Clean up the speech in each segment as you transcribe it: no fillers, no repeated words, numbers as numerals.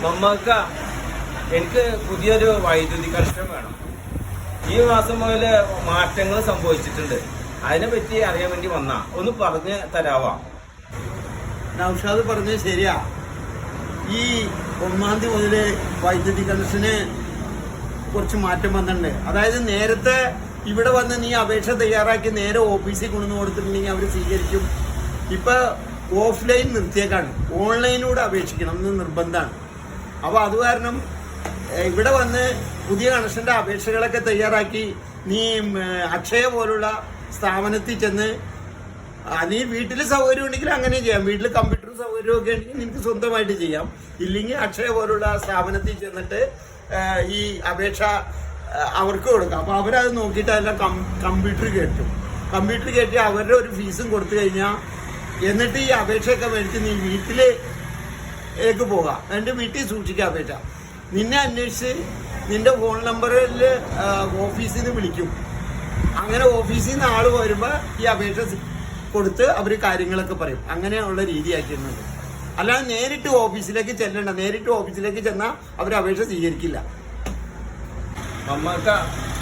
മമ്മക്ക എനിക്ക് പുതിയൊരു വൈദ്യുതി കണക്ഷൻ വേണം. ഈ മാസം മുതൽ മാറ്റങ്ങൾ സംഭവിച്ചിട്ടുണ്ട്. അതിനെ പറ്റി അറിയാൻ വേണ്ടി വന്നാ ഒന്ന് പറഞ്ഞ് തരാവാ? നൗഷാദ് പറഞ്ഞത് ശരിയാ. ഈ 1-ാം തീയതി മുതൽ വൈദ്യുതി കണക്ഷന് കുറച്ച് മാറ്റം വന്നിട്ടുണ്ട്. അതായത് നേരത്തെ ഇവിടെ വന്ന് നീ അപേക്ഷ തയ്യാറാക്കി നേരെ ഓഫീസിൽ കൊണ്ടുവന്ന് കൊടുത്തിട്ടുണ്ടെങ്കിൽ അവർ സ്വീകരിക്കും. ഇപ്പൊ ഓഫ്ലൈൻ നിർത്തിയേക്കാണ്, ഓൺലൈനിലൂടെ അപേക്ഷിക്കണം എന്ന് നിർബന്ധമാണ്. അപ്പോൾ അത് കാരണം ഇവിടെ വന്ന് പുതിയ കണക്ഷന്റെ അപേക്ഷകളൊക്കെ തയ്യാറാക്കി നീ അക്ഷയ പോലുള്ള സ്ഥാപനത്തിൽ ചെന്ന് നീ വീട്ടിൽ സൗകര്യം ഉണ്ടെങ്കിൽ അങ്ങനെ ചെയ്യാം. വീട്ടിൽ കമ്പ്യൂട്ടർ സൗകര്യമൊക്കെ ഉണ്ടെങ്കിൽ നിനക്ക് സ്വന്തമായിട്ട് ചെയ്യാം. ഇല്ലെങ്കിൽ അക്ഷയ പോലുള്ള സ്ഥാപനത്തിൽ ചെന്നിട്ട് ഈ അപേക്ഷ അവർക്ക് കൊടുക്കാം. അപ്പോൾ അവരത് നോക്കിയിട്ട് അതെല്ലാം കമ്പ്യൂട്ടർ കയറ്റി അവരുടെ ഒരു ഫീസും കൊടുത്തു കഴിഞ്ഞാൽ എന്നിട്ട് ഈ അപേക്ഷയൊക്കെ മേടിച്ച് നീ വീട്ടിലേക്ക് പോകാം. എന്നിട്ട് വീട്ടിൽ സൂക്ഷിക്കുക അപേക്ഷ. നിന്നെ അന്വേഷിച്ച് നിന്റെ ഫോൺ നമ്പറിൽ ഓഫീസിൽ നിന്ന് വിളിക്കും. അങ്ങനെ ഓഫീസിൽ നിന്ന് ആൾ വരുമ്പോൾ ഈ അപേക്ഷ കൊടുത്ത് അവർ കാര്യങ്ങളൊക്കെ പറയും. അങ്ങനെയുള്ള രീതിയാക്കിയിട്ടുണ്ട്. അല്ലാതെ നേരിട്ട് ഓഫീസിലേക്ക് ചെല്ലണ്ട. നേരിട്ട് ഓഫീസിലേക്ക് ചെന്നാൽ അവർ അപേക്ഷ സ്വീകരിക്കില്ല. മമ്മക്ക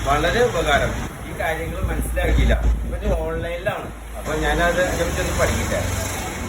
വളരെ ഉപകാരം. ഈ കാര്യങ്ങൾ മനസ്സിലാക്കിയില്ല. ഇപ്പൊ ഓൺലൈനിലാണ്. അപ്പൊ ഞാനത് അതിനെ പറ്റി ഒന്ന് പഠിക്കട്ടെ.